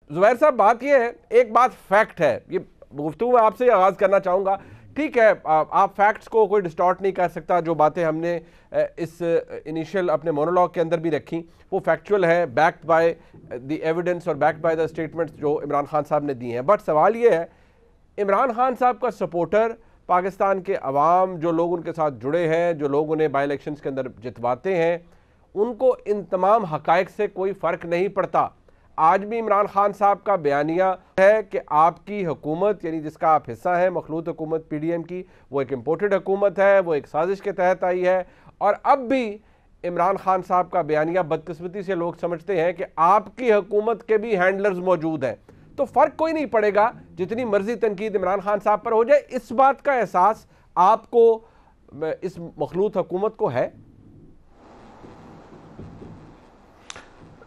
जुबैर साहब, बात ये है, एक बात फैक्ट है, ये गुफ्तगू मैं आपसे आगाज करना चाहूंगा। ठीक है, आप फैक्ट्स को कोई डिस्टॉर्ट नहीं कर सकता। जो बातें हमने इस इनिशियल अपने मोनोलॉग के अंदर भी रखी वो फैक्चुअल है, बैक्ड बाय द एविडेंस और बैक्ड बाय द स्टेटमेंट्स जो इमरान खान साहब ने दी हैं। बट सवाल ये है, इमरान खान साहब का सपोर्टर, पाकिस्तान के अवाम, जो लोग उनके साथ जुड़े हैं, जो लोग उन्हें बाई इलेक्शंस के अंदर जितवाते हैं, उनको इन तमाम हकायक से कोई फ़र्क नहीं पड़ता। आज भी इमरान खान साहब का बयानिया है कि आपकी हुकूमत, यानी जिसका आप हिस्सा हैं, मखलूत हुकूमत PDM की, वो एक इम्पोर्टेड हुकूमत है, वो एक साजिश के तहत आई है। और अब भी इमरान खान साहब का बयानिया बदकिस्मती से लोग समझते हैं कि आपकी हुकूमत के भी हैंडलर्स मौजूद हैं, तो फ़र्क कोई नहीं पड़ेगा, जितनी मर्जी तनकीद इमरान खान साहब पर हो जाए। इस बात का एहसास आपको, इस मखलूत हुकूमत को है?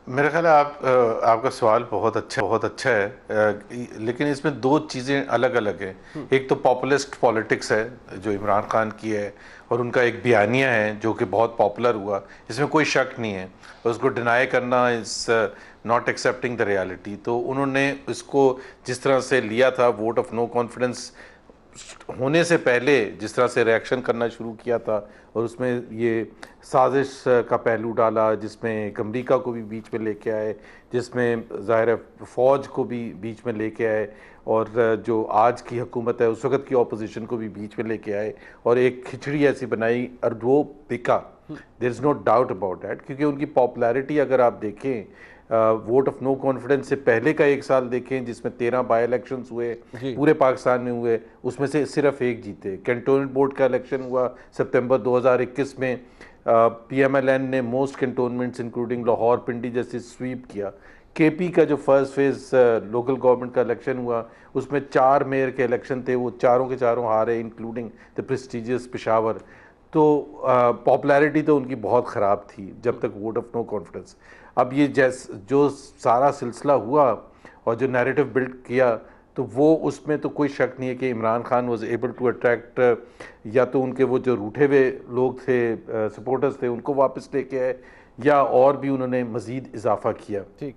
मेरा ख्याल है आपका सवाल बहुत अच्छा है, लेकिन इसमें दो चीज़ें अलग अलग हैं। एक तो पॉपुलिस्ट पॉलिटिक्स है जो इमरान खान की है, और उनका एक बयानिया है जो कि बहुत पॉपुलर हुआ, इसमें कोई शक नहीं है। उसको डिनाई करना is not accepting the reality. तो उन्होंने इसको जिस तरह से लिया था, वोट ऑफ नो कॉन्फिडेंस होने से पहले जिस तरह से रिएक्शन करना शुरू किया था, और उसमें ये साजिश का पहलू डाला, जिसमें एक अमरीका को भी बीच में लेके आए, जिसमें ज़ाहिर है फ़ौज को भी बीच में लेके आए, और जो आज की हुकूमत है उस वक़्त की अपोजिशन को भी बीच में लेके आए, और एक खिचड़ी ऐसी बनाई और वो बिका। There is no doubt about that, क्योंकि उनकी पॉपुलैरिटी अगर आप देखें, वोट ऑफ नो कॉन्फिडेंस से पहले का एक साल देखें जिसमें 13 बाई इलेक्शंस हुए, पूरे पाकिस्तान में हुए, उसमें से सिर्फ एक जीते। कैंटोनमेंट बोर्ड का इलेक्शन हुआ सितंबर 2021 में, PMLN ने मोस्ट कैंटोनमेंट्स इंक्लूडिंग लाहौर, पिंडी जैसे स्वीप किया। KP का जो फर्स्ट फेज लोकल गवर्नमेंट का इलेक्शन हुआ, उसमें 4 मेयर के इलेक्शन थे, वो चारों के चारों हारे, इंक्लूडिंग द प्रेस्टिजियस पेशावर। तो पॉपुलैरिटी तो उनकी बहुत ख़राब थी जब तक वोट ऑफ नो कॉन्फिडेंस। अब ये जो सारा सिलसिला हुआ और जो नैरेटिव बिल्ड किया, तो वो उसमें तो कोई शक नहीं है कि Imran Khan was able to attract, या तो उनके वो जो रूठे हुए लोग थे, सपोर्टर्स थे, उनको वापस लेके आए, या और भी उन्होंने मज़ीद इजाफा किया। ठीक,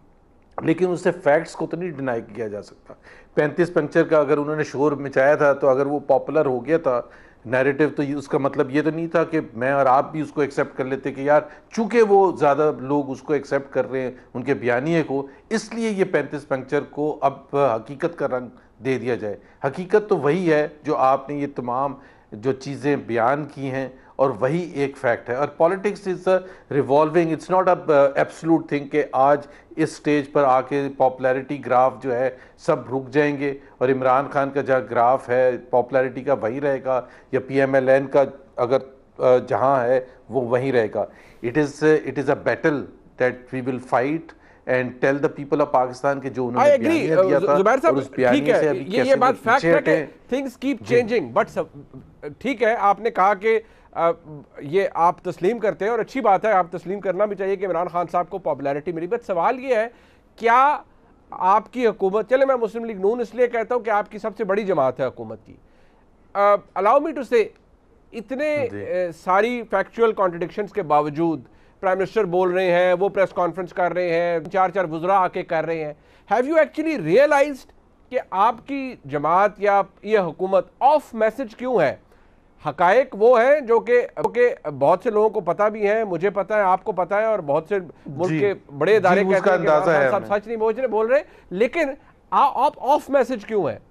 लेकिन उससे फैक्ट्स को तो नहीं डिनाई किया जा सकता। 35 पंक्चर का अगर उन्होंने शोर मचाया था, तो अगर वो पॉपुलर हो गया था नैरेटिव, तो उसका मतलब ये तो नहीं था कि मैं और आप भी उसको एक्सेप्ट कर लेते कि यार चूंकि वो ज़्यादा लोग उसको एक्सेप्ट कर रहे हैं उनके बयानिए को, इसलिए ये 35 पंक्चर को अब हकीकत का रंग दे दिया जाए। हकीकत तो वही है जो आपने ये तमाम जो चीज़ें बयान की हैं, और वही एक फैक्ट है। और politics is a revolving, it's not a absolute thing कि आज इस स्टेज पर आके पॉपुलैरिटी ग्राफ जो है सब रुक जाएंगे, और इमरान खान का जहाँ ग्राफ है पॉपुलैरिटी का वही रहेगा, या PMLN का अगर जहाँ है वो वहीं रहेगा। It is a battle that we will fight and tell the people of Pakistan के जो आई उन्होंने एग्री बयानिया दिया था, जुबैर और उस साहब, ठीक बयानिए से है, अभी ये कैसे बात वो फैक्ट पीछे है कि हटे। थिंग्स कीप चेंजिंग, बट ठीक है, आपने कहा कि ये आप तस्लीम करते हैं और अच्छी बात है, आप तस्लीम करना भी चाहिए कि इमरान खान साहब को पॉपुलैरिटी मिली। बट सवाल ये है, क्या आपकी हुकूमत, चले मैं मुस्लिम लीग नून इसलिए कहता हूँ कि आपकी सबसे बड़ी जमात है हुकूमत की, अलाउ मी टू से, इतने सारी फैक्चुअल कॉन्ट्रडिक्शंस के बावजूद प्राइम मिनिस्टर बोल रहे हैं, वो प्रेस कॉन्फ्रेंस कर रहे हैं, 4 वुज़रा आके कर रहे हैं, हैव यू एक्चुअली रियलाइज्ड कि आपकी जमात या ये हुकूमत ऑफ मैसेज क्यों है? हकायक वो है जो कि बहुत से लोगों को पता भी है, मुझे पता है, आपको पता है, और बहुत से मुल्क के बड़े इदारे कहते हैं कि इमरान खान साहब सच नहीं बोल रहे, लेकिन आप ऑफ मैसेज क्यों है?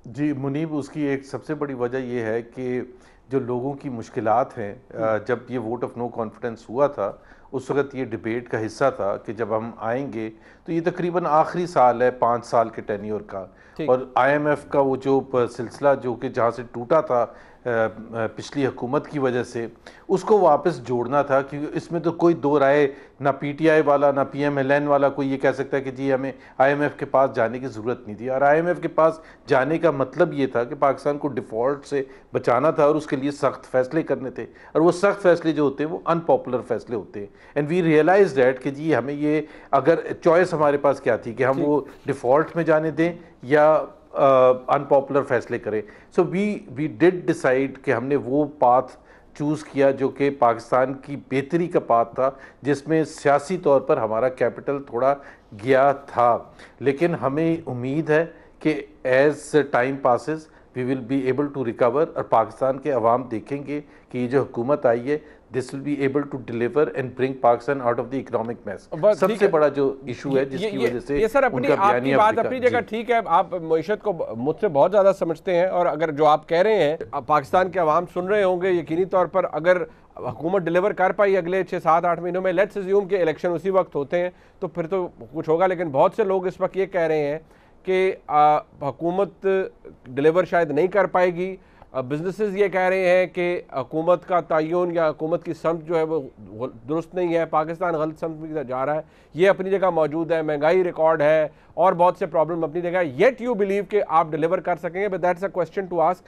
जी मुनीब, उसकी एक सबसे बड़ी वजह यह है कि जो लोगों की मुश्किलात हैं, जब ये वोट ऑफ नो कॉन्फिडेंस हुआ था उस वक़्त ये डिबेट का हिस्सा था कि जब हम आएंगे तो ये तकरीबन आखिरी साल है 5 साल के टेन्योर का, और IMF का वो जो सिलसिला जो कि जहाँ से टूटा था पिछली हुकूमत की वजह से, उसको वापस जोड़ना था। क्योंकि इसमें तो कोई दो राय, ना PTI वाला ना PMLN वाला कोई ये कह सकता है कि जी हमें IMF के पास जाने की ज़रूरत नहीं थी। और IMF के पास जाने का मतलब ये था कि पाकिस्तान को डिफ़ॉल्ट से बचाना था, और उसके लिए सख्त फैसले करने थे, और वो सख्त फैसले जो होते हैं वो अनपॉपुलर फैसले होते हैं। एंड वी रियलाइज दैट कि जी हमें ये, अगर चॉइस हमारे पास क्या थी कि हम वो डिफ़ॉल्ट में जाने दें या अनपॉपुलर फैसले करें। सो वी डिड डिसाइड कि हमने वो पाथ चूज़ किया जो कि पाकिस्तान की बेहतरी का पाथ था, जिसमें सियासी तौर पर हमारा कैपिटल थोड़ा गया था। लेकिन हमें उम्मीद है कि as time passes we will be able to recover, और पाकिस्तान के अवाम देखेंगे कि ये जो हुकूमत आई है this will be able to deliver and bring Pakistan out of the economic mess. सबसे बड़ा जो इशू है जिसकी वजह से ये सर अपनी आपकी बात अपनी जगह ठीक है, आप मईशत को मुझसे बहुत ज़्यादा समझते हैं, और अगर जो आप कह रहे हैं पाकिस्तान के अवाम सुन रहे होंगे यकीनी तौर पर, अगर हुकूमत डिलीवर कर पाई अगले 6-7-8 महीनों में, लेट्स अज्यूम के इलेक्शन उसी वक्त होते हैं तो फिर तो कुछ होगा। लेकिन बहुत से लोग इस वक्त ये कह रहे हैं कि हुकूमत डिलीवर शायद नहीं कर पाएगी। बिजनेसेस ये कह रहे हैं कि हुकूमत का तयन या हुकूमत की समत जो है वो दुरुस्त नहीं है, पाकिस्तान गलत समत में जा रहा है। ये अपनी जगह मौजूद है, महंगाई रिकॉर्ड है और बहुत से प्रॉब्लम अपनी जगह, येट यू बिलीव कि आप डिलीवर कर सकेंगे। But that's a question to ask